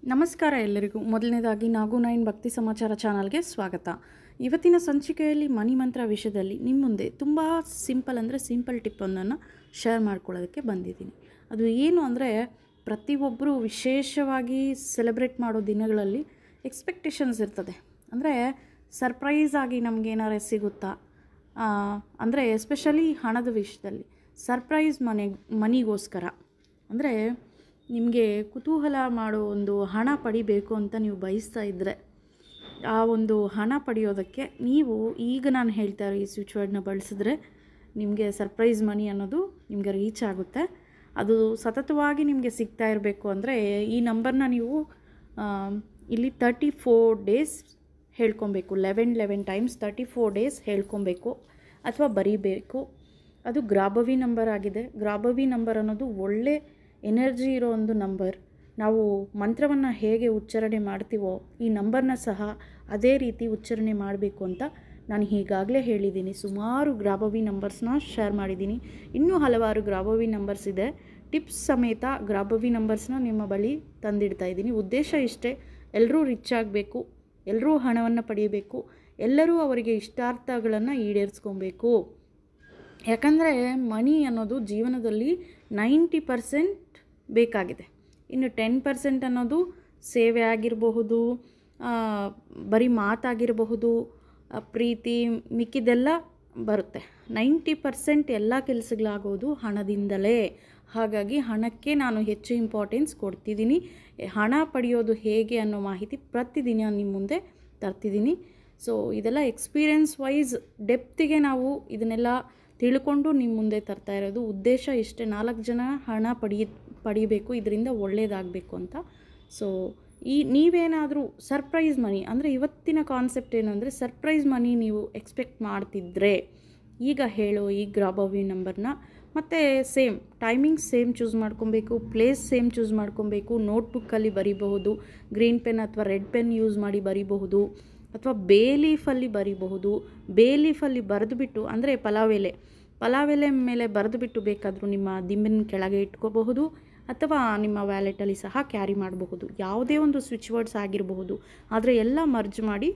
ನಮಸ್ಕಾರ ಎಲ್ಲರಿಗೂ. ಮೊದಲನೇದಾಗಿ ನಾಗು9 ಭಕ್ತಿ ಸಮಾಚಾರ ಚಾನಲ್ಗೆ ಸ್ವಾಗತ. ಇವತ್ತಿನ ಸಂಚಿಕೆಯಲ್ಲಿ ಮನಿ ಮಂತ್ರ ವಿಷಯದಲ್ಲಿ ನಿಮ್ಮ ಮುಂದೆ ತುಂಬ ಸಿಂಪಲ್ ಟಿಪ್ಪೊಂದನ್ನು ಶೇರ್ ಮಾಡ್ಕೊಳ್ಳೋದಕ್ಕೆ ಬಂದಿದ್ದೀನಿ. ಅದು ಏನು ಅಂದರೆ, ಪ್ರತಿಯೊಬ್ಬರು ವಿಶೇಷವಾಗಿ ಸೆಲೆಬ್ರೇಟ್ ಮಾಡೋ ದಿನಗಳಲ್ಲಿ ಎಕ್ಸ್ಪೆಕ್ಟೇಷನ್ಸ್ ಇರ್ತದೆ. ಅಂದರೆ ಸರ್ಪ್ರೈಸ್ ಆಗಿ ನಮಗೇನಾರು ಸಿಗುತ್ತಾ, ಅಂದರೆ ಎಸ್ಪೆಷಲಿ ಹಣದ ವಿಷಯದಲ್ಲಿ ಸರ್ಪ್ರೈಸ್ ಮನಿಗೋಸ್ಕರ ಅಂದರೆ ನಿಮಗೆ ಕುತೂಹಲ ಮಾಡೋ ಒಂದು ಹಣ ಪಡಿಬೇಕು ಅಂತ ನೀವು ಬಯಸ್ತಾ ಇದ್ದರೆ, ಆ ಒಂದು ಹಣ ಪಡೆಯೋದಕ್ಕೆ ನೀವು ಈಗ ನಾನು ಹೇಳ್ತಾ ಇರೋ ಈ ಸ್ವಿಚ್ ವರ್ಡ್ನ ಬಳಸಿದ್ರೆ ನಿಮಗೆ ಸರ್ಪ್ರೈಸ್ ಮನಿ ಅನ್ನೋದು ನಿಮಗೆ ರೀಚ್ ಆಗುತ್ತೆ. ಅದು ಸತತವಾಗಿ ನಿಮಗೆ ಸಿಗ್ತಾ ಇರಬೇಕು ಅಂದರೆ ಈ ನಂಬರ್ನ ನೀವು ಇಲ್ಲಿ 34 ಡೇಸ್ ಹೇಳ್ಕೊಬೇಕು. 11 ಟೈಮ್ಸ್ 34 ಡೇಸ್ ಹೇಳ್ಕೊಬೇಕು ಅಥವಾ ಬರೀಬೇಕು. ಅದು ಗ್ರಾಬವಿ ನಂಬರ್ ಆಗಿದೆ. ಗ್ರಾಬವಿ ನಂಬರ್ ಅನ್ನೋದು ಒಳ್ಳೆ ಎನರ್ಜಿ ಇರೋ ಒಂದು ನಂಬರ್. ನಾವು ಮಂತ್ರವನ್ನು ಹೇಗೆ ಉಚ್ಚಾರಣೆ ಮಾಡ್ತೀವೋ ಈ ನಂಬರ್ನ ಸಹ ಅದೇ ರೀತಿ ಉಚ್ಚಾರಣೆ ಮಾಡಬೇಕು ಅಂತ ನಾನು ಈಗಾಗಲೇ ಹೇಳಿದ್ದೀನಿ. ಸುಮಾರು ಗ್ರಾಬವಿ ನಂಬರ್ಸ್ನ ಶೇರ್ ಮಾಡಿದ್ದೀನಿ. ಇನ್ನೂ ಹಲವಾರು ಗ್ರಾಬವಿ ನಂಬರ್ಸ್ ಇದೆ. ಟಿಪ್ಸ್ ಸಮೇತ ಗ್ರಾಬವಿ ನಂಬರ್ಸ್ನ ನಿಮ್ಮ ಬಳಿ ತಂದಿಡ್ತಾ ಇದ್ದೀನಿ. ಉದ್ದೇಶ ಇಷ್ಟೇ, ಎಲ್ಲರೂ ರಿಚ್ ಆಗಬೇಕು, ಎಲ್ಲರೂ ಹಣವನ್ನು ಪಡೆಯಬೇಕು, ಎಲ್ಲರೂ ಅವರಿಗೆ ಇಷ್ಟಾರ್ಥಗಳನ್ನು ಈಡೇರಿಸ್ಕೊಬೇಕು. ಯಾಕಂದರೆ ಮನಿ ಅನ್ನೋದು ಜೀವನದಲ್ಲಿ 90% ಬೇಕಾಗಿದೆ. ಇನ್ನು 10% ಅನ್ನೋದು ಸೇವೆ ಆಗಿರಬಹುದು, ಬರೀ ಮಾತಾಗಿರಬಹುದು, ಪ್ರೀತಿ, ಮಿಕ್ಕಿದೆಲ್ಲ ಬರುತ್ತೆ. 90% ಎಲ್ಲ ಕೆಲಸಗಳಾಗೋದು ಹಣದಿಂದಲೇ. ಹಾಗಾಗಿ ಹಣಕ್ಕೆ ನಾನು ಹೆಚ್ಚು ಇಂಪಾರ್ಟೆನ್ಸ್ ಕೊಡ್ತಿದ್ದೀನಿ. ಹಣ ಪಡೆಯೋದು ಹೇಗೆ ಅನ್ನೋ ಮಾಹಿತಿ ಪ್ರತಿದಿನ ನಿಮ್ಮ ಮುಂದೆ ತರ್ತಿದ್ದೀನಿ. ಸೊ ಇದೆಲ್ಲ ಎಕ್ಸ್ಪೀರಿಯನ್ಸ್ ವೈಸ್ ಡೆಪ್ತಿಗೆ ನಾವು ಇದನ್ನೆಲ್ಲ ತಿಳ್ಕೊಂಡು ನಿಮ್ಮ ಮುಂದೆ ತರ್ತಾ ಇರೋದು. ಉದ್ದೇಶ ಇಷ್ಟೇ, 4 ಜನ ಹಣ ಪಡಿಬೇಕು, ಇದರಿಂದ ಒಳ್ಳೆಯದಾಗಬೇಕು ಅಂತ. ಸೊ ನೀವೇನಾದರೂ ಸರ್ಪ್ರೈಸ್ ಮನಿ ಅಂದರೆ ಇವತ್ತಿನ ಕಾನ್ಸೆಪ್ಟ್ ಏನು ಅಂದರೆ, ಸರ್ಪ್ರೈಸ್ ಮನಿ ನೀವು ಎಕ್ಸ್ಪೆಕ್ಟ್ ಮಾಡ್ತಿದ್ರೆ ಈಗ ಹೇಳೋ ಈ ಗ್ರಾಬವಿ ನಂಬರ್ನ ಮತ್ತು ಟೈಮಿಂಗ್ ಚೂಸ್ ಮಾಡ್ಕೊಬೇಕು, ಪ್ಲೇಸ್ ಚೂಸ್ ಮಾಡ್ಕೊಬೇಕು. ನೋಟ್ಬುಕ್ಕಲ್ಲಿ ಬರೀಬಹುದು, ಗ್ರೀನ್ ಪೆನ್ ಅಥವಾ ರೆಡ್ ಪೆನ್ ಯೂಸ್ ಮಾಡಿ ಬರೀಬಹುದು, ಅಥವಾ ಬೇ ಲೀಫಲ್ಲಿ ಬರೀಬಹುದು. ಬೇ ಲೀಫಲ್ಲಿ ಬರೆದುಬಿಟ್ಟು ಅಂದರೆ ಪಲಾವ್ ಎಲೆ ಮೇಲೆ ಬರೆದುಬಿಟ್ಟು ಬೇಕಾದರೂ ನಿಮ್ಮ ದಿಂಬಿನ ಕೆಳಗೆ ಇಟ್ಕೋಬಹುದು, ಅಥವಾ ನಿಮ್ಮ ವ್ಯಾಲೆಟಲ್ಲಿ ಸಹ ಕ್ಯಾರಿ ಮಾಡಬಹುದು. ಯಾವುದೇ ಒಂದು ಸ್ವಿಚ್ ವರ್ಡ್ಸ್ ಆಗಿರಬಹುದು, ಆದರೆ ಎಲ್ಲ ಮರ್ಜ್ ಮಾಡಿ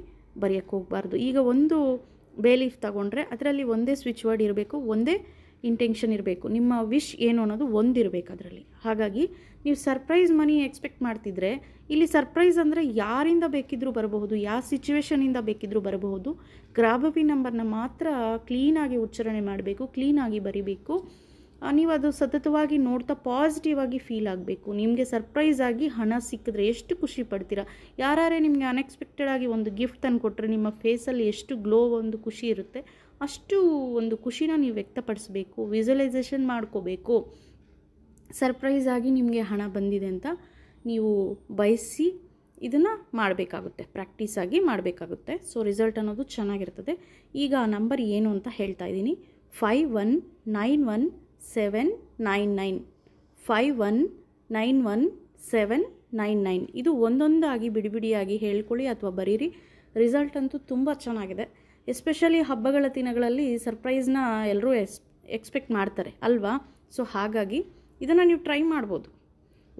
ಬರೆಯೋಕ್ಕೆ ಹೋಗಬಾರ್ದು. ಈಗ ಒಂದು ಬೇ ಲೀಫ್ ತಗೊಂಡ್ರೆ ಅದರಲ್ಲಿ ಒಂದೇ ಸ್ವಿಚ್ ವರ್ಡ್ ಇರಬೇಕು, ಒಂದೇ ಇಂಟೆನ್ಷನ್ ಇರಬೇಕು. ನಿಮ್ಮ ವಿಶ್ ಏನು ಅನ್ನೋದು ಒಂದಿರಬೇಕು ಅದರಲ್ಲಿ. ಹಾಗಾಗಿ ನೀವು ಸರ್ಪ್ರೈಸ್ ಮನಿ ಎಕ್ಸ್ಪೆಕ್ಟ್ ಮಾಡ್ತಿದ್ರೆ ಇಲ್ಲಿ ಸರ್ಪ್ರೈಸ್ ಅಂದರೆ ಯಾರಿಂದ ಬೇಕಿದ್ರೂ ಬರಬಹುದು, ಯಾವ ಸಿಚುವೇಷನಿಂದ ಬೇಕಿದ್ರೂ ಬರಬಹುದು. ಗ್ರಾಬವಿ ನಂಬರ್ನ ಮಾತ್ರ ಕ್ಲೀನಾಗಿ ಉಚ್ಚಾರಣೆ ಮಾಡಬೇಕು, ಕ್ಲೀನಾಗಿ ಬರಿಬೇಕು. ನೀವು ಅದು ಸತತವಾಗಿ ನೋಡ್ತಾ ಪಾಸಿಟಿವ್ ಆಗಿ ಫೀಲ್ ಆಗಬೇಕು. ನಿಮಗೆ ಸರ್ಪ್ರೈಸ್ ಆಗಿ ಹಣ ಸಿಕ್ಕಿದ್ರೆ ಎಷ್ಟು ಖುಷಿ ಪಡ್ತೀರಾ. ಯಾರೇ ನಿಮಗೆ ಅನ್ಎಕ್ಸ್ಪೆಕ್ಟೆಡ್ ಆಗಿ ಒಂದು ಗಿಫ್ಟ್ ತಂದು ಕೊಟ್ಟರೆ ನಿಮ್ಮ ಫೇಸಲ್ಲಿ ಎಷ್ಟು ಗ್ಲೋ, ಒಂದು ಖುಷಿ ಇರುತ್ತೆ. ಅಷ್ಟು ಒಂದು ಖುಷಿನ ನೀವು ವ್ಯಕ್ತಪಡಿಸಬೇಕು, ವಿಜುವಲೈಸೇಷನ್ ಮಾಡ್ಕೋಬೇಕು. ಸರ್ಪ್ರೈಸ್ ಆಗಿ ನಿಮಗೆ ಹಣ ಬಂದಿದೆ ಅಂತ ನೀವು ಬಯಸಿ ಇದನ್ನು ಮಾಡಬೇಕಾಗುತ್ತೆ, ಪ್ರಾಕ್ಟೀಸ್ ಆಗಿ ಮಾಡಬೇಕಾಗುತ್ತೆ. ಸೊ ರಿಸಲ್ಟ್ ಅನ್ನೋದು ಚೆನ್ನಾಗಿರ್ತದೆ. ಈಗ ಆ ನಂಬರ್ ಏನು ಅಂತ ಹೇಳ್ತಾ ಇದ್ದೀನಿ. 5191 799 ಇದು ಒಂದೊಂದಾಗಿ ಬಿಡಿಯಾಗಿ ಹೇಳ್ಕೊಳ್ಳಿ ಅಥವಾ ಬರೀರಿ. ರಿಸಲ್ಟ್ ಅಂತೂ ತುಂಬ ಚೆನ್ನಾಗಿದೆ. ಎಸ್ಪೆಷಲಿ ಹಬ್ಬಗಳ ದಿನಗಳಲ್ಲಿ ಸರ್ಪ್ರೈಸ್ನ ಎಲ್ಲರೂ ಎಕ್ಸ್ಪೆಕ್ಟ್ ಮಾಡ್ತಾರೆ ಅಲ್ವಾ. ಸೊ ಹಾಗಾಗಿ ಇದನ್ನು ನೀವು ಟ್ರೈ ಮಾಡ್ಬೋದು.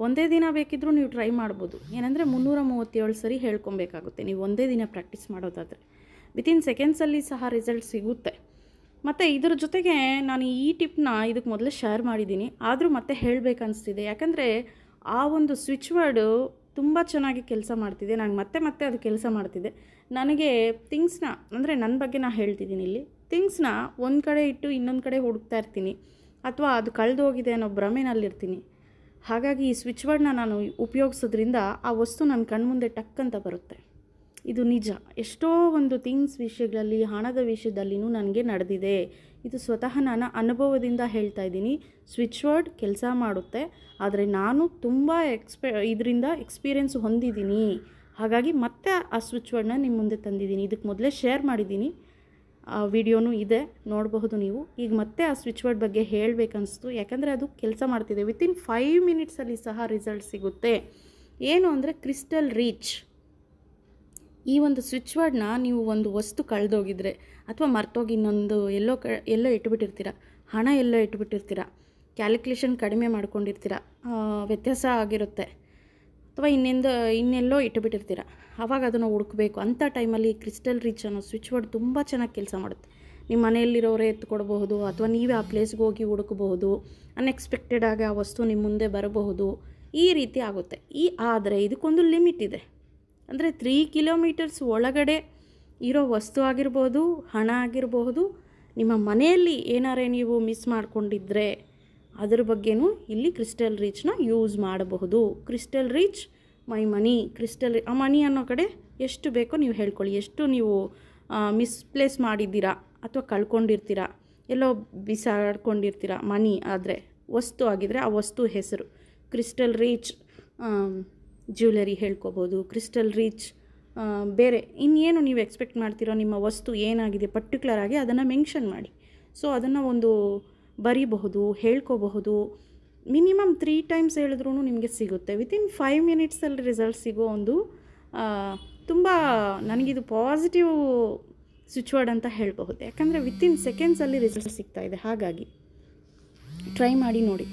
ಒಂದೇ ದಿನ ಬೇಕಿದ್ರೂ ನೀವು ಟ್ರೈ ಮಾಡ್ಬೋದು. ಏನಂದರೆ 337 ಸರಿ ಹೇಳ್ಕೊಬೇಕಾಗುತ್ತೆ ನೀವು ಒಂದೇ ದಿನ ಪ್ರಾಕ್ಟೀಸ್ ಮಾಡೋದಾದರೆ. ವಿತಿನ್ ಸೆಕೆಂಡ್ಸಲ್ಲಿ ಸಹ ರಿಸಲ್ಟ್ ಸಿಗುತ್ತೆ. ಮತ್ತು ಇದ್ರ ಜೊತೆಗೆ ನಾನು ಈ ಟಿಪ್ನ ಇದಕ್ಕೆ ಮೊದಲೇ ಶೇರ್ ಮಾಡಿದ್ದೀನಿ, ಆದರೂ ಮತ್ತೆ ಹೇಳಬೇಕನ್ನಿಸ್ತಿದೆ. ಯಾಕಂದರೆ ಆ ಒಂದು ಸ್ವಿಚ್ ವರ್ಡು ತುಂಬ ಚೆನ್ನಾಗಿ ಕೆಲಸ ಮಾಡ್ತಿದೆ. ನಾನು ಮತ್ತೆ ಅದು ಕೆಲಸ ಮಾಡ್ತಿದೆ. ನನಗೆ ಥಿಂಗ್ಸ್ನ ಅಂದರೆ ನನ್ನ ಬಗ್ಗೆ ನಾನು ಹೇಳ್ತಿದ್ದೀನಿ ಇಲ್ಲಿ. ಥಿಂಗ್ಸ್ನ ಒಂದು ಕಡೆ ಇಟ್ಟು ಇನ್ನೊಂದು ಕಡೆ ಹುಡುಕ್ತಾ ಇರ್ತೀನಿ, ಅಥವಾ ಅದು ಕಳೆದೋಗಿದೆ ಅನ್ನೋ ಭ್ರಮೆನಲ್ಲಿರ್ತೀನಿ. ಹಾಗಾಗಿ ಈ ಸ್ವಿಚ್ ವರ್ಡ್ನ ನಾನು ಉಪಯೋಗಿಸೋದ್ರಿಂದ ಆ ವಸ್ತು ನನ್ನ ಕಣ್ಮುಂದೆ ಟಕ್ ಅಂತ ಬರುತ್ತೆ. ಇದು ನಿಜ. ಎಷ್ಟೋ ಒಂದು ಥಿಂಗ್ಸ್ ವಿಷಯಗಳಲ್ಲಿ, ಹಣದ ವಿಷಯದಲ್ಲಿನೂ ನನಗೆ ನಡೆದಿದೆ. ಇದು ಸ್ವತಃ ನನ್ನ ಅನುಭವದಿಂದ ಹೇಳ್ತಾ ಇದ್ದೀನಿ. ಸ್ವಿಚ್ ವರ್ಡ್ ಕೆಲಸ ಮಾಡುತ್ತೆ, ಆದರೆ ನಾನು ತುಂಬ ಇದರಿಂದ ಎಕ್ಸ್ಪೀರಿಯೆನ್ಸ್ ಹೊಂದಿದ್ದೀನಿ. ಹಾಗಾಗಿ ಮತ್ತೆ ಆ ಸ್ವಿಚ್ ವರ್ಡ್ನ ನಿಮ್ಮ ಮುಂದೆ ತಂದಿದ್ದೀನಿ. ಇದಕ್ಕೆ ಮೊದಲೇ ಶೇರ್ ಮಾಡಿದ್ದೀನಿ, ಆ ವಿಡಿಯೋನೂ ಇದೆ, ನೋಡಬಹುದು ನೀವು. ಈಗ ಮತ್ತೆ ಆ ಸ್ವಿಚ್ ವರ್ಡ್ ಬಗ್ಗೆ ಹೇಳಬೇಕನ್ನಿಸ್ತು, ಯಾಕಂದರೆ ಅದು ಕೆಲಸ ಮಾಡ್ತಿದೆ. ವಿತಿನ್ 5 ಮಿನಿಟ್ಸಲ್ಲಿ ಸಹ ರಿಸಲ್ಟ್ ಸಿಗುತ್ತೆ. ಏನು ಅಂದರೆ ಕ್ರಿಸ್ಟಲ್ ರೀಚ್. ಈ ಒಂದು ಸ್ವಿಚ್ ವರ್ಡ್ನ ನೀವು ಒಂದು ವಸ್ತು ಕಳೆದೋಗಿದ್ರೆ ಅಥವಾ ಮರ್ತೋಗಿ ಇನ್ನೊಂದು ಎಲ್ಲೋ ಇಟ್ಬಿಟ್ಟಿರ್ತೀರ, ಹಣ ಎಲ್ಲೋ ಇಟ್ಬಿಟ್ಟಿರ್ತೀರ, ಕ್ಯಾಲ್ಕುಲೇಷನ್ ಕಡಿಮೆ ಮಾಡ್ಕೊಂಡಿರ್ತೀರ, ವ್ಯತ್ಯಾಸ ಆಗಿರುತ್ತೆ. ಅಥವಾ ಇನ್ನೆಲ್ಲೋ ಇಟ್ಟುಬಿಟ್ಟಿರ್ತೀರ, ಆವಾಗ ಅದನ್ನು ಹುಡುಕಬೇಕು. ಅಂಥ ಟೈಮಲ್ಲಿ ಕ್ರಿಸ್ಟಲ್ ರಿಚ್ ಅನ್ನೋ ಸ್ವಿಚ್ ವರ್ಡ್ ತುಂಬ ಚೆನ್ನಾಗಿ ಕೆಲಸ ಮಾಡುತ್ತೆ. ನಿಮ್ಮ ಮನೆಯಲ್ಲಿರೋರೇ ಎತ್ಕೊಡ್ಬಹುದು, ಅಥವಾ ನೀವೇ ಆ ಪ್ಲೇಸ್ಗೆ ಹೋಗಿ ಹುಡುಕಬಹುದು. ಅನ್ಎಕ್ಸ್ಪೆಕ್ಟೆಡ್ ಆಗಿ ಆ ವಸ್ತು ನಿಮ್ಮ ಮುಂದೆ ಬರಬಹುದು. ಈ ರೀತಿ ಆಗುತ್ತೆ. ಆದರೆ ಇದಕ್ಕೊಂದು ಲಿಮಿಟ್ ಇದೆ. ಅಂದರೆ 3 ಕಿಲೋಮೀಟರ್ಸ್ ಒಳಗಡೆ ಇರೋ ವಸ್ತು ಆಗಿರ್ಬೋದು, ಹಣ ಆಗಿರಬಹುದು, ನಿಮ್ಮ ಮನೆಯಲ್ಲಿ ಏನಾರೇ ನೀವು ಮಿಸ್ ಮಾಡ್ಕೊಂಡಿದ್ರೆ ಅದ್ರ ಬಗ್ಗೆನೂ ಇಲ್ಲಿ ಕ್ರಿಸ್ಟಲ್ ರಿಚ್ನ ಯೂಸ್ ಮಾಡಬಹುದು. ಕ್ರಿಸ್ಟಲ್ ರಿಚ್ ಮೈ ಮನಿ, ಆ ಮನಿ ಅನ್ನೋ ಕಡೆ ಎಷ್ಟು ಬೇಕೋ ನೀವು ಹೇಳ್ಕೊಳ್ಳಿ. ಎಷ್ಟು ನೀವು ಮಿಸ್ಪ್ಲೇಸ್ ಮಾಡಿದ್ದೀರಾ ಅಥವಾ ಕಳ್ಕೊಂಡಿರ್ತೀರಾ, ಎಲ್ಲೋ ಬಿಸಾಡ್ಕೊಂಡಿರ್ತೀರಾ ಮನಿ ಆದರೆ, ವಸ್ತು ಆಗಿದ್ದರೆ ಆ ವಸ್ತು ಹೆಸರು ಕ್ರಿಸ್ಟಲ್ ರಿಚ್ ಜ್ಯುವೆಲರಿ ಹೇಳ್ಕೊಬೋದು. ಕ್ರಿಸ್ಟಲ್ ರಿಚ್ ಬೇರೆ ಇನ್ನೇನು ನೀವು ಎಕ್ಸ್ಪೆಕ್ಟ್ ಮಾಡ್ತೀರೋ ನಿಮ್ಮ ವಸ್ತು ಏನಾಗಿದೆ ಪರ್ಟಿಕ್ಯುಲರ್ ಆಗಿ ಅದನ್ನು ಮೆನ್ಷನ್ ಮಾಡಿ. ಸೊ ಅದನ್ನು ಒಂದು ಬರಿಬಹುದು, ಹೇಳ್ಕೋಬಹುದು. ಮಿನಿಮಮ್ 3 ಟೈಮ್ಸ್ ಹೇಳಿದ್ರೂ ನಿಮಗೆ ಸಿಗುತ್ತೆ. ವಿತಿನ್ 5 ಮಿನಿಟ್ಸಲ್ಲಿ ರಿಸಲ್ಟ್ ಸಿಗೋ ಒಂದು ತುಂಬ ನನಗಿದು ಪಾಸಿಟಿವ್ ಸ್ವಿಚ್ ವರ್ಡ್ ಅಂತ ಹೇಳಬಹುದು. ಯಾಕಂದರೆ ವಿತಿನ್ ಸೆಕೆಂಡ್ಸಲ್ಲಿ ರಿಸಲ್ಟ್ ಸಿಗ್ತಾಯಿದೆ. ಹಾಗಾಗಿ ಟ್ರೈ ಮಾಡಿ ನೋಡಿ.